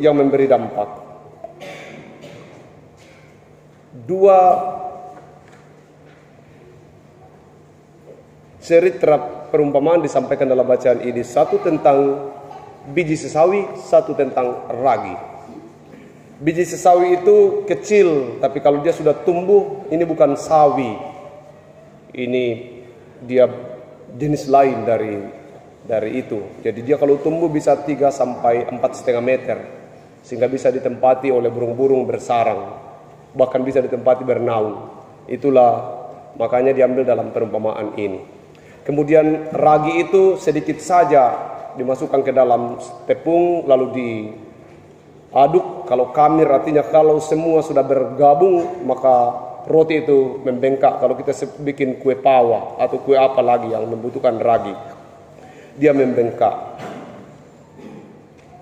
yang memberi dampak. Dua cerita perumpamaan disampaikan dalam bacaan ini. Satu tentang biji sesawi, satu tentang ragi. Biji sesawi itu kecil, tapi kalau dia sudah tumbuh, ini bukan sawi. Ini dia jenis lain dari itu. Jadi dia kalau tumbuh bisa 3 sampai 4,5 meter, sehingga bisa ditempati oleh burung-burung bersarang, bahkan bisa ditempati bernaung. Itulah makanya diambil dalam perumpamaan ini. Kemudian ragi itu sedikit saja dimasukkan ke dalam tepung lalu diaduk. Kalau kamir artinya kalau semua sudah bergabung maka roti itu membengkak. Kalau kita bikin kue pawa atau kue apa lagi yang membutuhkan ragi, dia membengkak.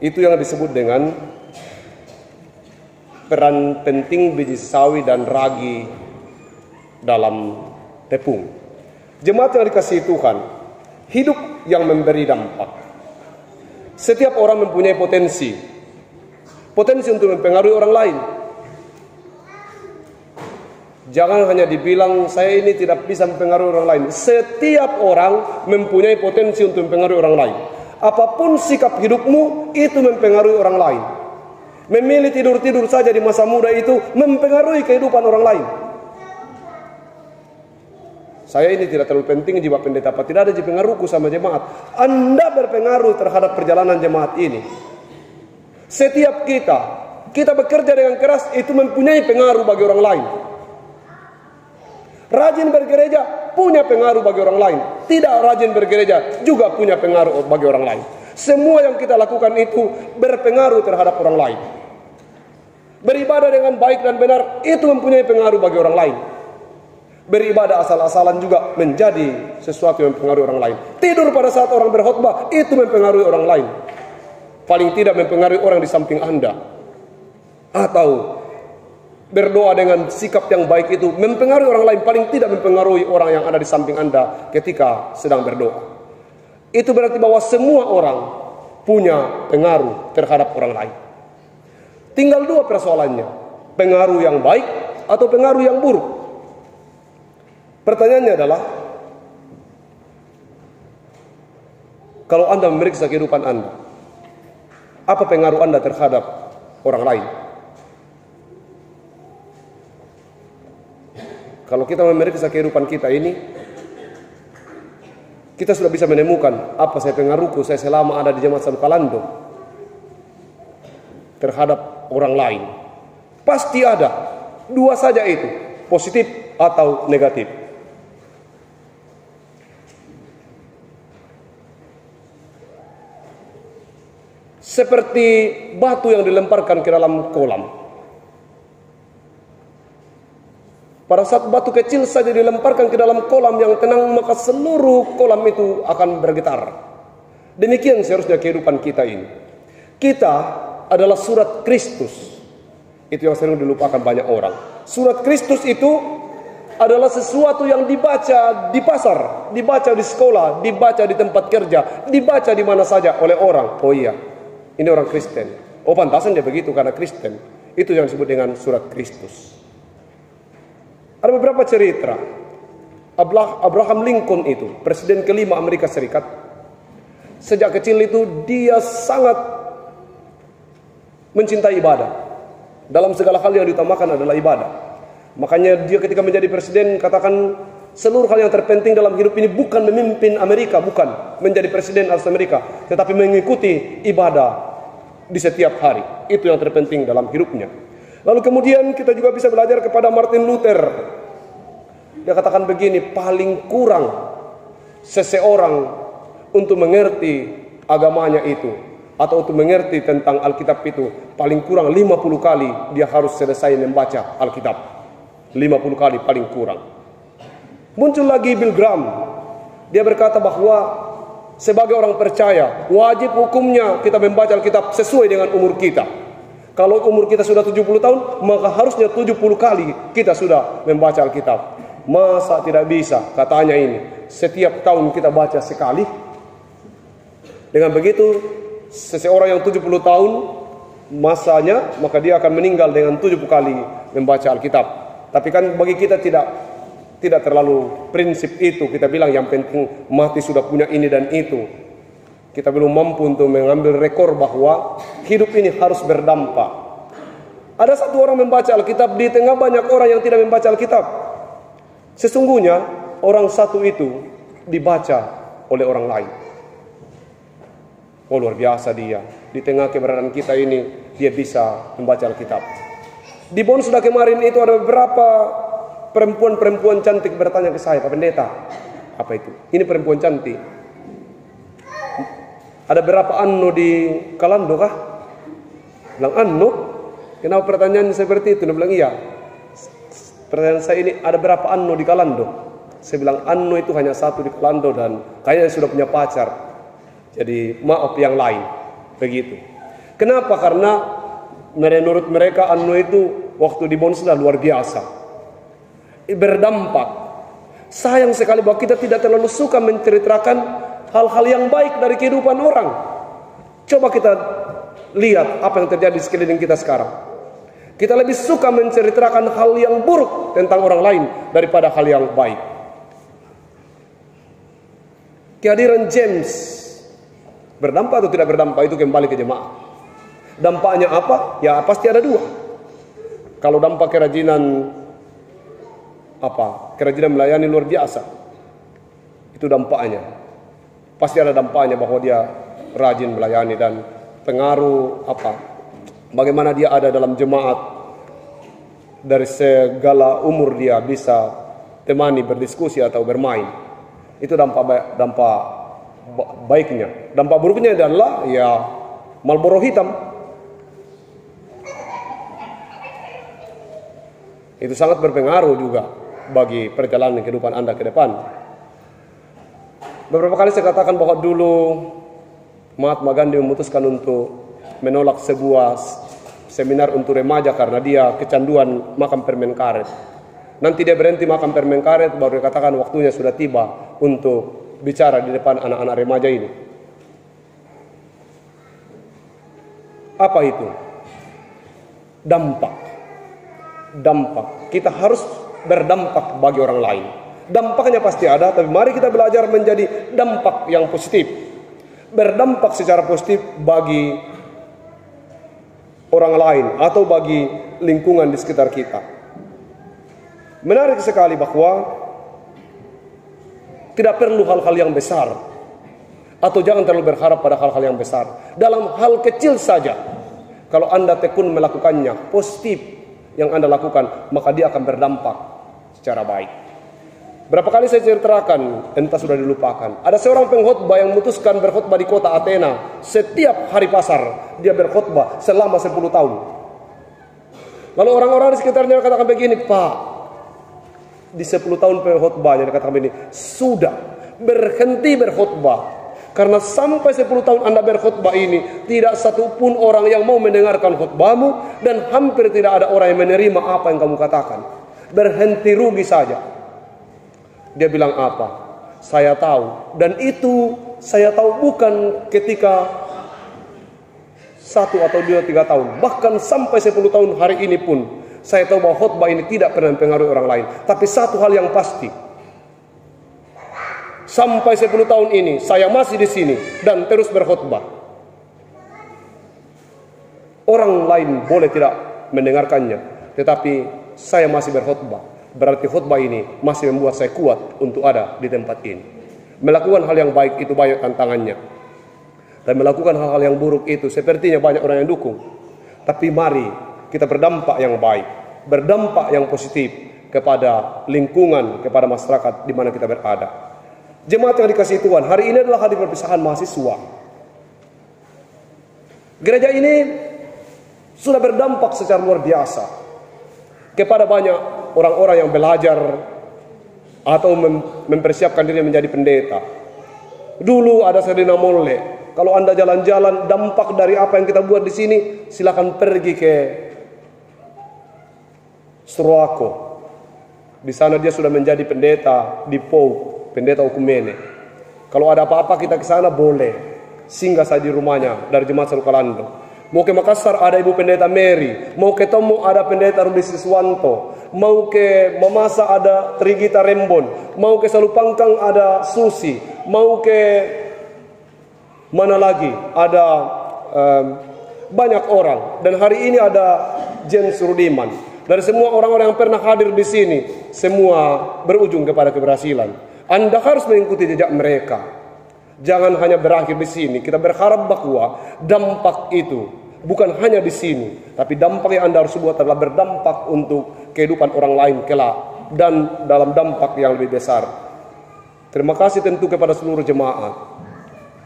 Itu yang disebut dengan peran penting biji sawi dan ragi dalam tepung. Jemaat yang dikasihi Tuhan, hidup yang memberi dampak. Setiap orang mempunyai potensi untuk mempengaruhi orang lain. Jangan hanya dibilang saya ini tidak bisa mempengaruhi orang lain. Setiap orang mempunyai potensi untuk mempengaruhi orang lain. Apapun sikap hidupmu, itu mempengaruhi orang lain. Memilih tidur-tidur saja di masa muda itu mempengaruhi kehidupan orang lain. Saya ini tidak terlalu penting jiwa pendeta, tidak ada pengaruhku sama jemaat. Anda berpengaruh terhadap perjalanan jemaat ini. Setiap kita bekerja dengan keras, itu mempunyai pengaruh bagi orang lain. Rajin bergereja punya pengaruh bagi orang lain. Tidak rajin bergereja juga punya pengaruh bagi orang lain. Semua yang kita lakukan itu berpengaruh terhadap orang lain. Beribadah dengan baik dan benar itu mempunyai pengaruh bagi orang lain. Beribadah asal-asalan juga menjadi sesuatu yang mempengaruhi orang lain. Tidur pada saat orang berkhotbah itu mempengaruhi orang lain. Paling tidak mempengaruhi orang di samping Anda. Atau berdoa dengan sikap yang baik itu mempengaruhi orang lain. Paling tidak mempengaruhi orang yang ada di samping Anda ketika sedang berdoa. Itu berarti bahwa semua orang punya pengaruh terhadap orang lain. Tinggal 2 persoalannya. Pengaruh yang baik atau pengaruh yang buruk. Pertanyaannya adalah, kalau Anda memeriksa kehidupan Anda, apa pengaruh Anda terhadap orang lain? Kalau kita memeriksa kehidupan kita ini, kita sudah bisa menemukan apa saya pengaruhku saya selama ada di Jemaat Sanukalando terhadap orang lain. Pasti ada 2 saja itu, positif atau negatif. Seperti batu yang dilemparkan ke dalam kolam. Pada saat batu kecil saja dilemparkan ke dalam kolam yang tenang, maka seluruh kolam itu akan bergetar. Demikian seharusnya kehidupan kita ini. Kita adalah surat Kristus. Itu yang sering dilupakan banyak orang. Surat Kristus itu adalah sesuatu yang dibaca di pasar, dibaca di sekolah, dibaca di tempat kerja, dibaca di mana saja oleh orang. Oh iya, ini orang Kristen. Oh pantasan dia begitu karena Kristen. Itu yang disebut dengan surat Kristus. Ada beberapa cerita. Abraham Lincoln itu, presiden kelima Amerika Serikat. Sejak kecil itu dia sangat mencintai ibadah. Dalam segala hal yang diutamakan adalah ibadah. Makanya dia ketika menjadi presiden katakan seluruh hal yang terpenting dalam hidup ini bukan memimpin Amerika, bukan menjadi presiden atas Amerika, tetapi mengikuti ibadah di setiap hari. Itu yang terpenting dalam hidupnya. Lalu kemudian kita juga bisa belajar kepada Martin Luther. Dia katakan begini, paling kurang seseorang untuk mengerti agamanya itu atau untuk mengerti tentang Alkitab itu, paling kurang 50 kali dia harus selesai membaca Alkitab. 50 kali paling kurang. Muncul lagi Bill Graham. Dia berkata bahwa sebagai orang percaya, wajib hukumnya kita membaca Alkitab sesuai dengan umur kita. Kalau umur kita sudah 70 tahun, maka harusnya 70 kali kita sudah membaca Alkitab. Masa tidak bisa, katanya ini, setiap tahun kita baca sekali. Dengan begitu, seseorang yang 70 tahun masanya, maka dia akan meninggal dengan 70 kali membaca Alkitab. Tapi kan bagi kita tidak terlalu prinsip itu. Kita bilang yang penting mati sudah punya ini dan itu. Kita belum mampu untuk mengambil rekor bahwa hidup ini harus berdampak. Ada satu orang membaca Alkitab di tengah banyak orang yang tidak membaca Alkitab. Sesungguhnya orang satu itu dibaca oleh orang lain. Oh, luar biasa dia. Di tengah keberadaan kita ini, dia bisa membaca Alkitab. Di Bonsda kemarin itu ada beberapa perempuan-perempuan cantik bertanya ke saya, Pak Pendeta, apa itu? Ini perempuan cantik. Ada berapa anno di Kalando kah? Bilang anno? Kenapa pertanyaan seperti itu? Dia bilang iya. Pertanyaan saya ini, ada berapa anno di Kalando? Saya bilang anno itu hanya satu di Kalando dan kayaknya sudah punya pacar. Jadi maaf yang lain. Begitu. Kenapa? Karena menurut mereka anno itu waktu di Bonsda luar biasa. Berdampak. Sayang sekali bahwa kita tidak terlalu suka menceritakan hal-hal yang baik dari kehidupan orang. Coba kita lihat apa yang terjadi di sekeliling kita sekarang. Kita lebih suka menceritakan hal yang buruk tentang orang lain daripada hal yang baik. Kehadiran James berdampak atau tidak berdampak itu kembali ke jemaat. Dampaknya apa? Ya pasti ada dua. Kalau dampak kerajinan apa? Kerajinan melayani luar biasa. Itu dampaknya. Pasti ada dampaknya bahwa dia rajin melayani dan pengaruh apa? Bagaimana dia ada dalam jemaat, dari segala umur dia bisa temani berdiskusi atau bermain. Itu dampak baiknya. Dampak buruknya adalah ya Marlboro hitam. Itu sangat berpengaruh juga bagi perjalanan kehidupan Anda ke depan. Beberapa kali saya katakan bahwa dulu Mahatma Gandhi memutuskan untuk menolak sebuah seminar untuk remaja karena dia kecanduan makan permen karet. Nanti dia berhenti makan permen karet, baru dia katakan waktunya sudah tiba untuk bicara di depan anak-anak remaja ini. Apa itu? Dampak. Kita harus berdampak bagi orang lain. Dampaknya pasti ada, tapi mari kita belajar menjadi dampak yang positif. Berdampak secara positif bagi orang lain atau bagi lingkungan di sekitar kita. Menarik sekali bahwa tidak perlu hal-hal yang besar, atau jangan terlalu berharap pada hal-hal yang besar. Dalam hal kecil saja, kalau Anda tekun melakukannya positif yang Anda lakukan, maka dia akan berdampak secara baik. Berapa kali saya ceritakan, entah sudah dilupakan. Ada seorang pengkhotbah yang memutuskan berkhotbah di kota Athena. Setiap hari pasar, dia berkhotbah selama 10 tahun. Lalu orang-orang di sekitarnya katakan begini, Pak, di 10 tahun pengkhotbahnya dia katakan begini, sudah berhenti berkhotbah. Karena sampai 10 tahun Anda berkhotbah ini, tidak satupun orang yang mau mendengarkan khotbahmu, dan hampir tidak ada orang yang menerima apa yang kamu katakan. Berhenti, rugi saja. Dia bilang apa? Saya tahu. Dan itu saya tahu bukan ketika 1 atau 2, 3 tahun. Bahkan sampai 10 tahun hari ini pun saya tahu bahwa khotbah ini tidak pernah mempengaruhi orang lain. Tapi satu hal yang pasti, sampai 10 tahun ini saya masih di sini dan terus berkhotbah. Orang lain boleh tidak mendengarkannya, tetapi saya masih berkhotbah. Berarti khotbah ini masih membuat saya kuat untuk ada di tempat ini. Melakukan hal yang baik itu banyak tantangannya, dan melakukan hal-hal yang buruk itu sepertinya banyak orang yang dukung. Tapi mari kita berdampak yang baik, berdampak yang positif kepada lingkungan, kepada masyarakat di mana kita berada. Jemaat yang dikasihi Tuhan, hari ini adalah hari perpisahan mahasiswa. Gereja ini sudah berdampak secara luar biasa kepada banyak orang-orang yang belajar atau mempersiapkan diri menjadi pendeta. Dulu ada Serdina Molle. Kalau Anda jalan-jalan, dampak dari apa yang kita buat di sini, silakan pergi ke Surwako. Di sana dia sudah menjadi pendeta di POU, pendeta Okumene. Kalau ada apa-apa kita ke sana boleh. Singgah saja di rumahnya dari Jemaat Seru Kalando. Mau ke Makassar ada Ibu Pendeta Mary, mau ke Tomo ada Pendeta Rudi Siswanto, mau ke Mamasa ada Trigita Rembon, mau ke Salupangkang ada Susi, mau ke mana lagi ada banyak orang. Dan hari ini ada Jens Rudiman. Dari semua orang-orang yang pernah hadir di sini, semua berujung kepada keberhasilan. Anda harus mengikuti jejak mereka. Jangan hanya berakhir di sini. Kita berharap bahwa dampak itu bukan hanya di sini, tapi dampak yang Anda harus buat adalah berdampak untuk kehidupan orang lain kelak dan dalam dampak yang lebih besar. Terima kasih tentu kepada seluruh jemaat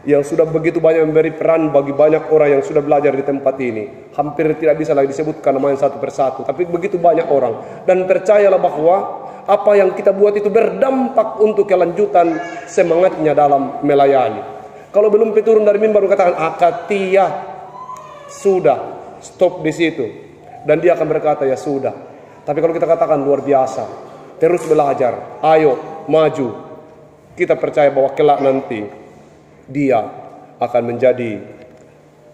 yang sudah begitu banyak memberi peran bagi banyak orang yang sudah belajar di tempat ini. Hampir tidak bisa lagi disebutkan namanya satu persatu, tapi begitu banyak orang. Dan percayalah bahwa apa yang kita buat itu berdampak untuk kelanjutan semangatnya dalam melayani. Kalau belum turun dari mimbar katakan akatia, sudah, stop di situ. Dan dia akan berkata ya sudah. Tapi kalau kita katakan luar biasa, terus belajar, ayo maju, kita percaya bahwa kelak nanti dia akan menjadi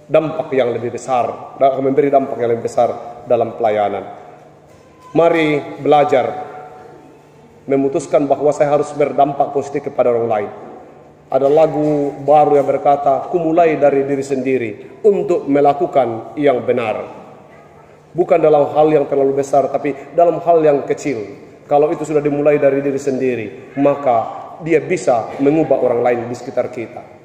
dampak yang lebih besar, akan memberi dampak yang lebih besar dalam pelayanan. Mari belajar memutuskan bahwa saya harus berdampak positif kepada orang lain. Ada lagu baru yang berkata, ku mulai dari diri sendiri untuk melakukan yang benar. Bukan dalam hal yang terlalu besar, tapi dalam hal yang kecil. Kalau itu sudah dimulai dari diri sendiri, maka dia bisa mengubah orang lain di sekitar kita.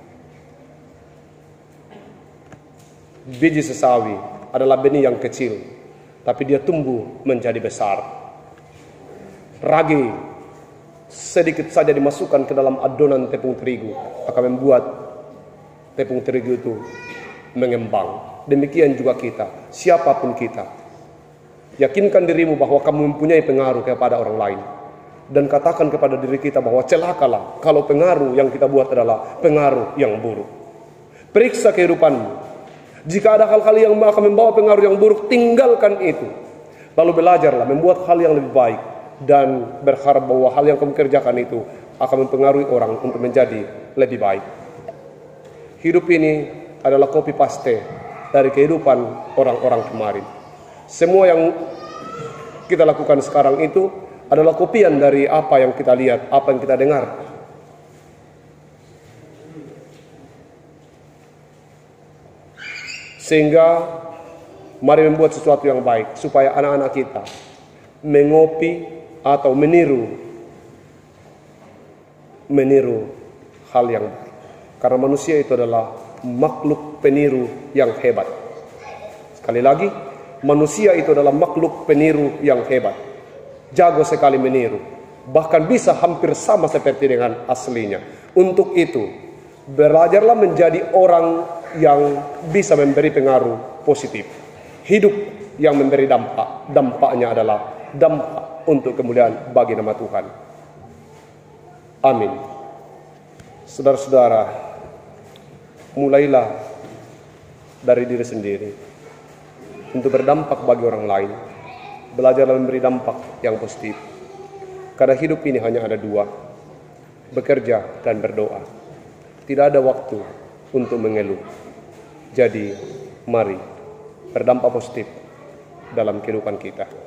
Biji sesawi adalah benih yang kecil, tapi dia tumbuh menjadi besar. Ragi sedikit saja dimasukkan ke dalam adonan tepung terigu akan membuat tepung terigu itu mengembang. Demikian juga kita, siapapun kita. Yakinkan dirimu bahwa kamu mempunyai pengaruh kepada orang lain. Dan katakan kepada diri kita bahwa celakalah kalau pengaruh yang kita buat adalah pengaruh yang buruk. Periksa kehidupanmu. Jika ada hal-hal yang akan membawa pengaruh yang buruk, tinggalkan itu. Lalu belajarlah membuat hal yang lebih baik. Dan berharap bahwa hal yang kamu kerjakan itu akan mempengaruhi orang untuk menjadi lebih baik. Hidup ini adalah copy paste dari kehidupan orang-orang kemarin. Semua yang kita lakukan sekarang itu adalah kopian dari apa yang kita lihat, apa yang kita dengar. Sehingga mari membuat sesuatu yang baik supaya anak-anak kita mengopi atau meniru hal yang baik. Karena manusia itu adalah makhluk peniru yang hebat. Sekali lagi, manusia itu adalah makhluk peniru yang hebat. Jago sekali meniru. Bahkan bisa hampir sama seperti dengan aslinya. Untuk itu, belajarlah menjadi orang yang bisa memberi pengaruh positif. Hidup yang memberi dampak. Dampaknya adalah dampak untuk kemuliaan bagi nama Tuhan. Amin. Saudara-saudara, mulailah dari diri sendiri untuk berdampak bagi orang lain. Belajarlah memberi dampak yang positif. Karena hidup ini hanya ada dua, bekerja dan berdoa. Tidak ada waktu untuk mengeluh. Jadi, mari berdampak positif dalam kehidupan kita.